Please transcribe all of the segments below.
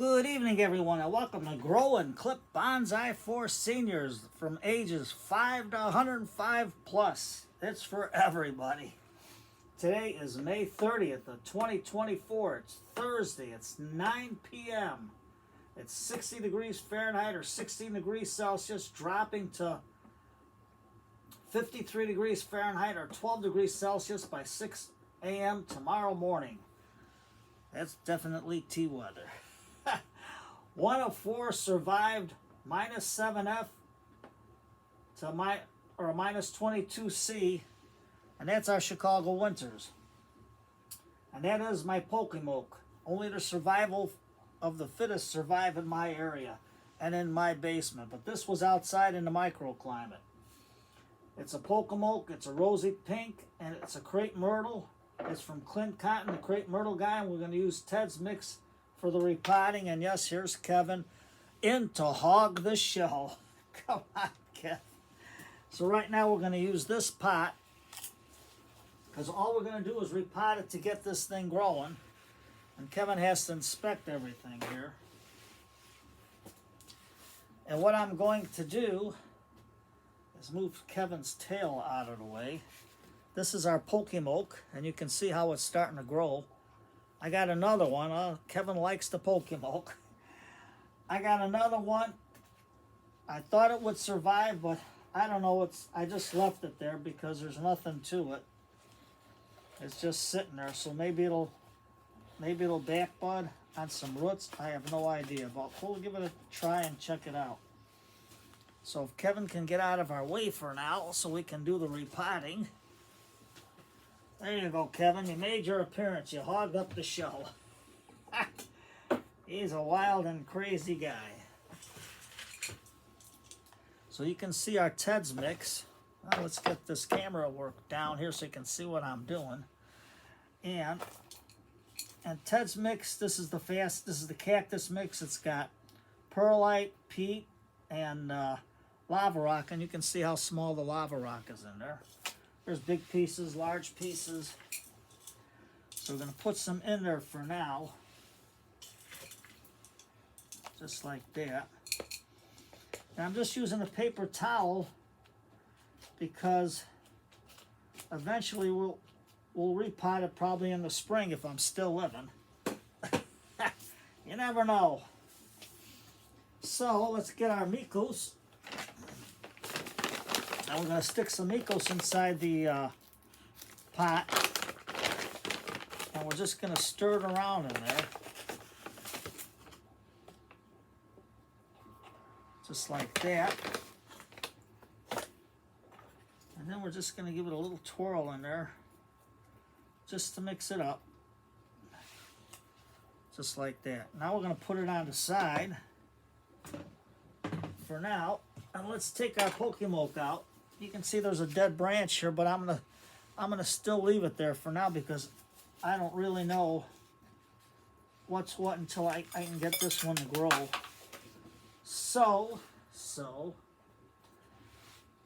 Good evening, everyone, and welcome to Grow and Clip Bonsai for Seniors from ages 5 to 105 plus. It's for everybody. Today is May 30th of 2024. It's Thursday. It's 9 p.m. It's 60 degrees Fahrenheit or 16 degrees Celsius, dropping to 53 degrees Fahrenheit or 12 degrees Celsius by 6 a.m. tomorrow morning. That's definitely tea weather. 104 survived minus 7F to minus 22C, and that's our Chicago winters. And that is my Pocomoke. Only the survival of the fittest survive in my area and in my basement. But this was outside in the microclimate. It's a Pocomoke, it's a Rosey pink, and it's a Crape Myrtle. It's from Clint Cotten, the Crape Myrtle Guy, and we're going to use Ted's mix for the repotting. And yes, here's Kevin in to hog the show. Come on, Kev. So right now we're going to use this pot because all we're going to do is repot it to get this thing growing. And Kevin has to inspect everything here. And what I'm going to do is move Kevin's tail out of the way. This is our Pocomoke, and you can see how it's starting to grow. I got another one. Kevin likes the Pocomoke. I got another one. I thought it would survive, but I don't know. I just left it there because there's nothing to it. It's just sitting there, so maybe it'll back bud on some roots. I have no idea, but we'll give it a try and check it out. So if Kevin can get out of our way for now, so we can do the repotting. There you go, Kevin. You made your appearance. You hogged up the show. He's a wild and crazy guy. So you can see our Ted's mix. Well, let's get this camera work down here so you can see what I'm doing. And Ted's mix, this is the cactus mix. It's got perlite, peat, and lava rock. And you can see how small the lava rock is in there. There's big pieces, large pieces. So we're going to put some in there for now. Just like that. And I'm just using a paper towel because eventually we'll repot it probably in the spring if I'm still living. You never know. So let's get our micos. Now we're going to stick some micos inside the pot, and we're just going to stir it around in there. Just like that. And then we're just going to give it a little twirl in there, just to mix it up. Just like that. Now we're going to put it on the side for now, and let's take our Pocomoke out. You can see there's a dead branch here, but I'm gonna still leave it there for now because I don't really know what's what until I can get this one to grow. So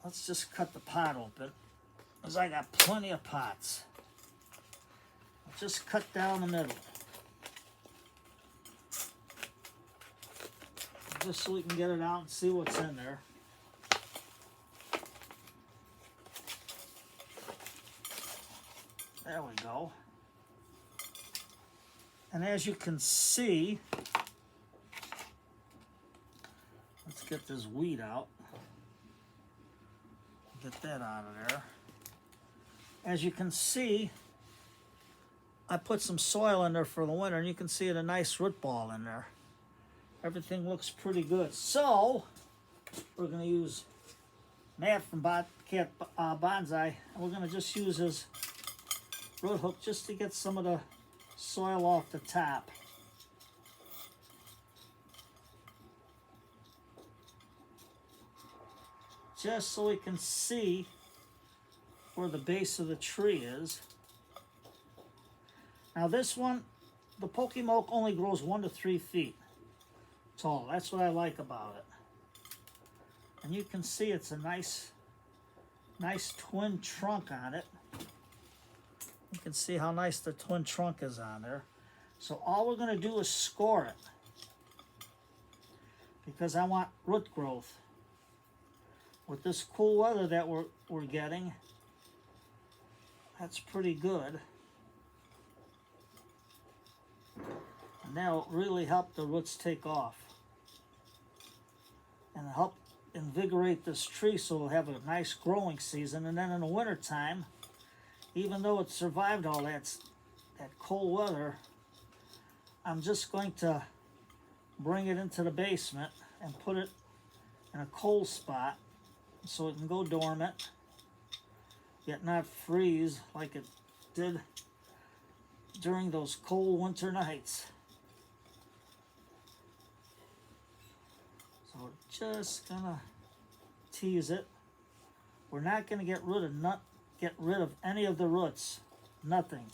let's just cut the pot open because I got plenty of pots. Just cut down the middle. Just so we can get it out and see what's in there. There we go. And as you can see, let's get this weed out. Get that out of there. As you can see, I put some soil in there for the winter, and you can see a nice root ball in there. Everything looks pretty good. So, we're going to use Matt from Bobcat Bonsai, and we're going to just use his root hook just to get some of the soil off the top. Just so we can see where the base of the tree is. Now this one, the Pocomoke only grows 1 to 3 feet tall. That's what I like about it. And you can see it's a nice twin trunk on it. You can see how nice the twin trunk is on there. So all we're going to do is score it. because I want root growth. With this cool weather that we're getting, that's pretty good. And that'll really help the roots take off. And help invigorate this tree so it'll have a nice growing season. And then in the winter time, even though it survived all that cold weather, I'm just going to bring it into the basement and put it in a cold spot so it can go dormant, yet not freeze like it did during those cold winter nights. So we're just gonna tease it. We're not gonna get rid of any of the roots. Nothing.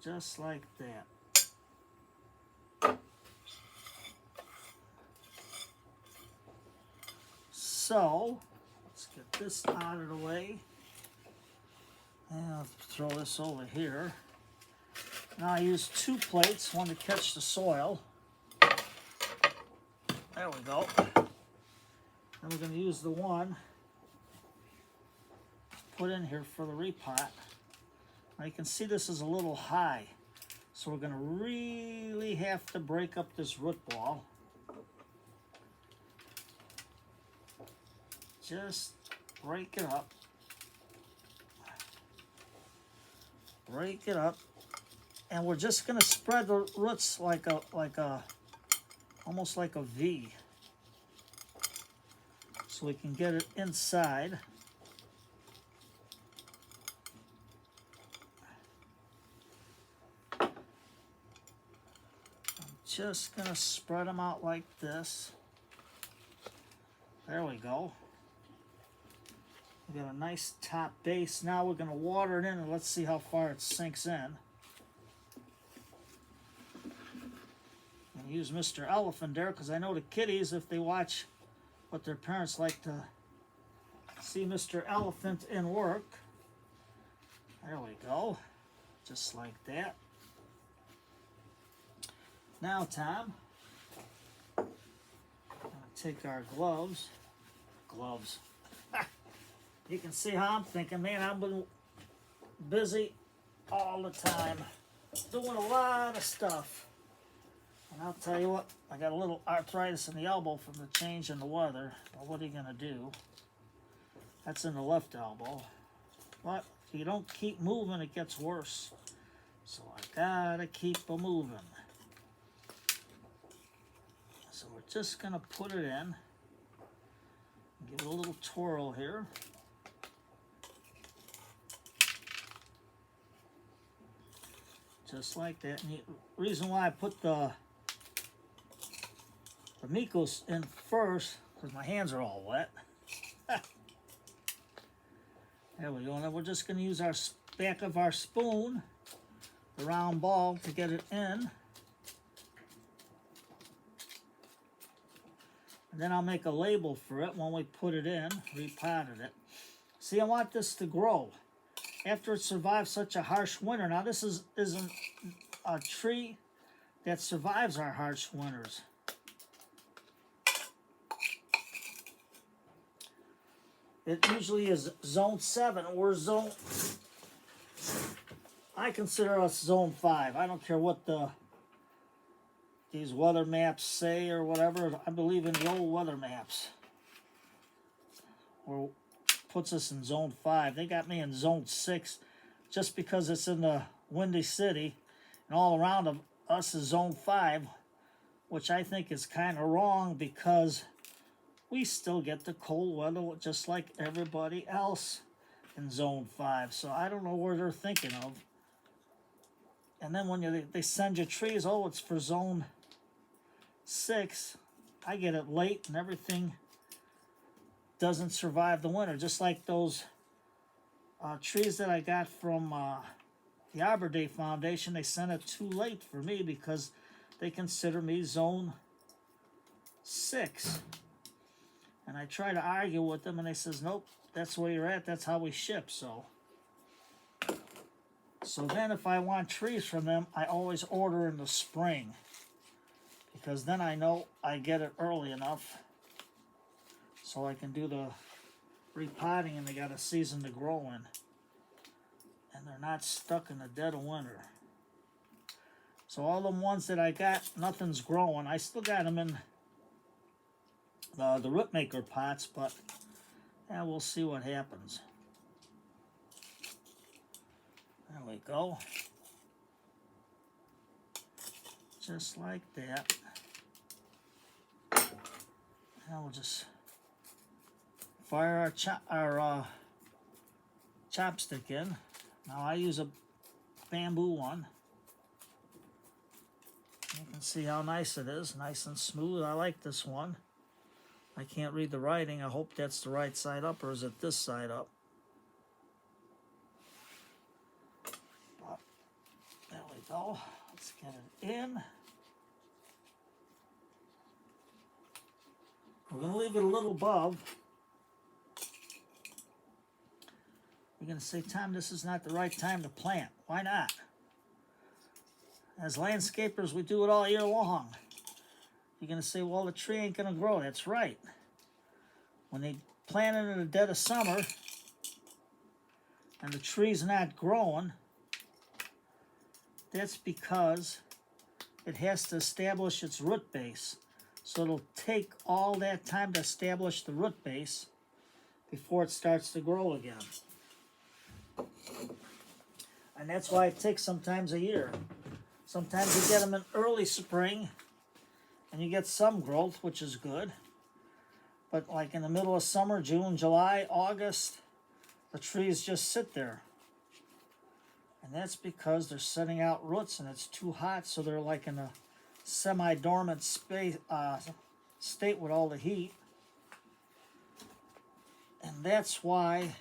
Just like that. So, let's get this out of the way. And I'll throw this over here. Now I use 2 plates, one to catch the soil. There we go. Then we're going to use the one put in here for the repot. Now you can see this is a little high, so we're going to really have to break up this root ball. Just break it up. Break it up. And we're just going to spread the roots almost like a V, so we can get it inside. I'm just going to spread them out like this. There we go. We got a nice top base. Now we're going to water it in and let's see how far it sinks in. And use Mr. Elephant there because I know the kiddies, if they watch what their parents like to see Mr. Elephant in work. There we go. Just like that. Now, Tom, I'm going to take our gloves. You can see how I'm thinking, man. I've been busy all the time, doing a lot of stuff. And I'll tell you what, I got a little arthritis in the elbow from the change in the weather. Well, what are you going to do? That's in the left elbow. But if you don't keep moving, it gets worse. So I got to keep moving. So we're just going to put it in. Give it a little twirl here. Just like that. And the reason why I put the Micos in first, because my hands are all wet. There we go. And then we're just going to use our back of our spoon, the round ball, to get it in. And then I'll make a label for it when we put it in, repotted it. See, I want this to grow. After it survives such a harsh winter. Now this isn't a tree that survives our harsh winters. It usually is zone 7. We're zone... I consider us zone 5. I don't care what these weather maps say or whatever. I believe in the old weather maps. Or puts us in zone 5. They got me in zone 6 just because it's in the Windy City, and all around of us is zone 5, which I think is kind of wrong because we still get the cold weather just like everybody else in zone 5. So I don't know where they're thinking of. And then when they send you trees, oh, it's for zone 6. I get it late and everything doesn't survive the winter, just like those trees that I got from the Arbor Day Foundation. They sent it too late for me because they consider me zone 6. And I try to argue with them, and they says, nope, that's where you're at, that's how we ship. So then if I want trees from them, I always order in the spring. because then I know I get it early enough so I can do the repotting, and they got a season to grow in. And they're not stuck in the dead of winter. So all the ones that I got, nothing's growing. I still got them in the root maker pots, but yeah, we'll see what happens. There we go. Just like that. Now we'll just fire our chopstick in. Now I use a bamboo one. You can see how nice it is, nice and smooth. I like this one. I can't read the writing. I hope that's the right side up, or is it this side up? But there we go. Let's get it in. We're going to leave it a little above. You're going to say, Tom, this is not the right time to plant. Why not? As landscapers, we do it all year long. You're going to say, well, the tree ain't going to grow. That's right. When they plant it in the dead of summer and the tree's not growing, that's because it has to establish its root base. So it'll take all that time to establish the root base before it starts to grow again. And that's why it takes sometimes a year. Sometimes you get them in early spring and you get some growth, which is good. But like in the middle of summer, June, July, August, the trees just sit there. And that's because they're setting out roots and it's too hot, so they're like in a semi-dormant state with all the heat. And that's why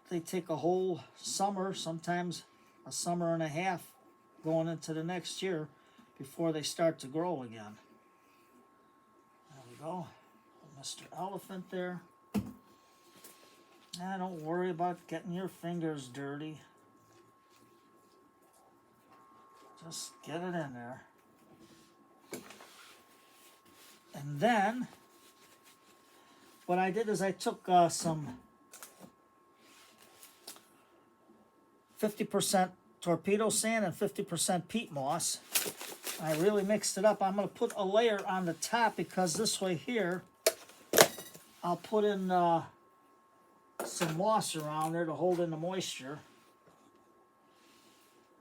they take a whole summer, sometimes a summer and a half, going into the next year before they start to grow again. There we go. Mr. Elephant there. Now, don't worry about getting your fingers dirty. Just get it in there. And then, what I did is I took some 50% torpedo sand and 50% peat moss. I really mixed it up. I'm going to put a layer on the top because this way here, I'll put in some moss around there to hold in the moisture.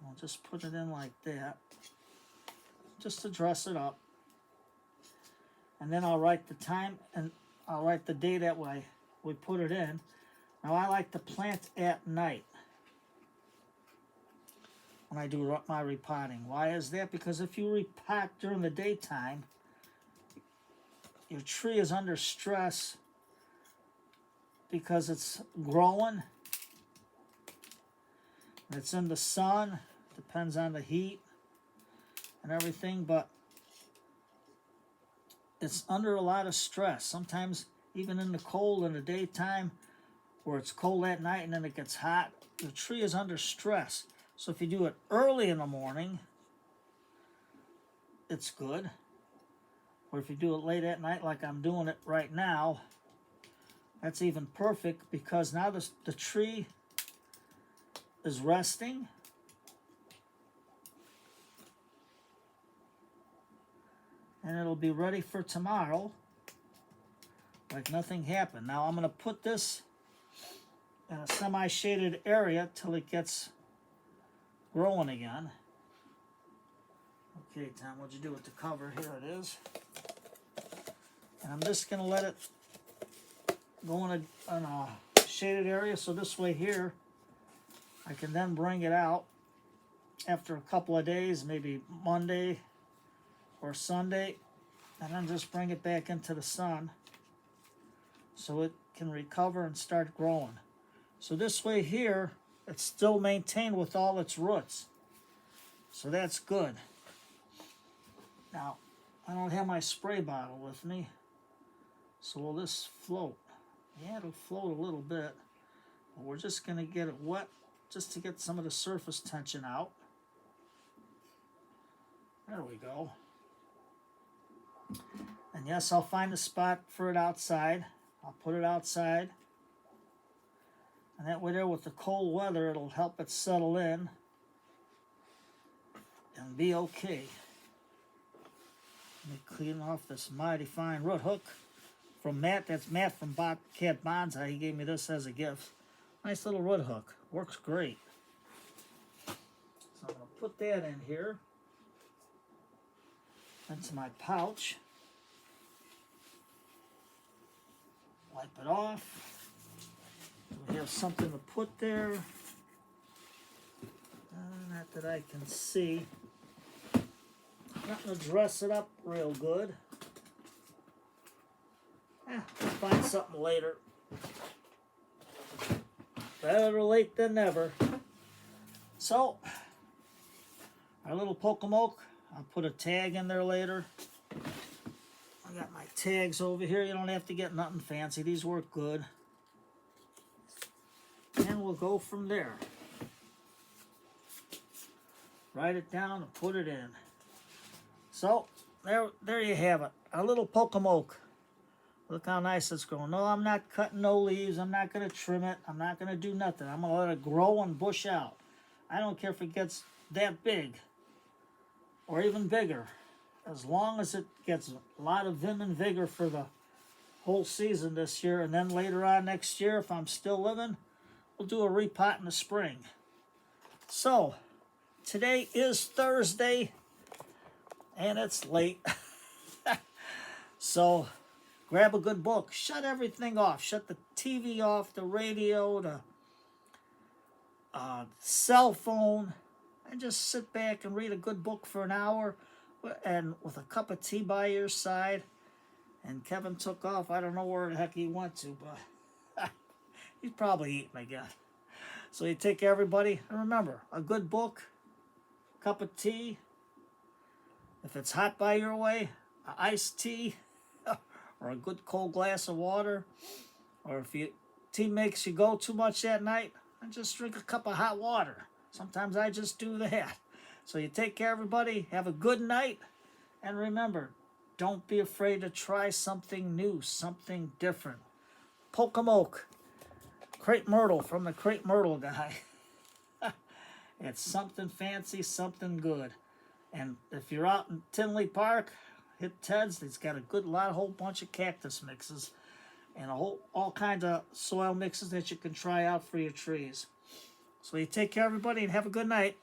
I'll just put it in like that, just to dress it up. And then I'll write the time and I'll write the day that we put it in. Now I like to plant at night when I do my repotting. Why is that? Because if you repot during the daytime, your tree is under stress because it's growing. It's in the sun, depends on the heat and everything, but it's under a lot of stress. Sometimes even in the cold in the daytime, where it's cold at night and then it gets hot, the tree is under stress. So if you do it early in the morning, it's good. Or if you do it late at night like I'm doing it right now, that's even perfect because now the tree is resting. And it'll be ready for tomorrow like nothing happened. Now I'm going to put this in a semi-shaded area till it gets growing again. Okay, Tom, what'd you do with the cover? Here it is. And I'm just going to let it go in a shaded area, so this way here I can then bring it out after a couple of days, maybe Monday or Sunday, and then just bring it back into the sun so it can recover and start growing. So this way here, it's still maintained with all its roots. So that's good. Now, I don't have my spray bottle with me, so will this float? Yeah, it'll float a little bit, but we're just going to get it wet just to get some of the surface tension out. There we go. And yes, I'll find a spot for it outside. I'll put it outside. And that way there with the cold weather, it'll help it settle in and be okay. Let me clean off this mighty fine root hook from Matt. That's Matt from Bobcat Bonsai. He gave me this as a gift. Nice little root hook. Works great. So I'm going to put that in here. Into my pouch. Wipe it off. We have something to put there. Not that I can see. Not going to dress it up real good. We'll find something later. Better late than never. So, our little Pocomoke, I'll put a tag in there later. I got my tags over here. You don't have to get nothing fancy. These work good. And we'll go from there. Write it down and put it in. So, there you have it. Our little Pocomoke. Look how nice it's growing. No, I'm not cutting no leaves. I'm not going to trim it. I'm not going to do nothing. I'm going to let it grow and bush out. I don't care if it gets that big or even bigger. As long as it gets a lot of vim and vigor for the whole season this year. And then later on next year, if I'm still living, we'll do a repot in the spring. So, today is Thursday, and it's late. So, grab a good book. Shut everything off. Shut the TV off, the radio, the cell phone, and just sit back and read a good book for an hour, and with a cup of tea by your side. And Kevin took off. I don't know where the heck he went to, but he's probably eating again. So you take care, everybody. And remember, a good book, cup of tea. If it's hot by your way, an iced tea, or a good cold glass of water. Or if tea makes you go too much that night, then just drink a cup of hot water. Sometimes I just do that. So you take care, everybody. Have a good night. And remember, don't be afraid to try something new, something different. Pocomoke. Crape Myrtle from the Crape Myrtle Guy. It's something fancy, something good. And if you're out in Tinley Park, hit Ted's. It's got a whole bunch of cactus mixes and all kinds of soil mixes that you can try out for your trees. So you take care, everybody, and have a good night.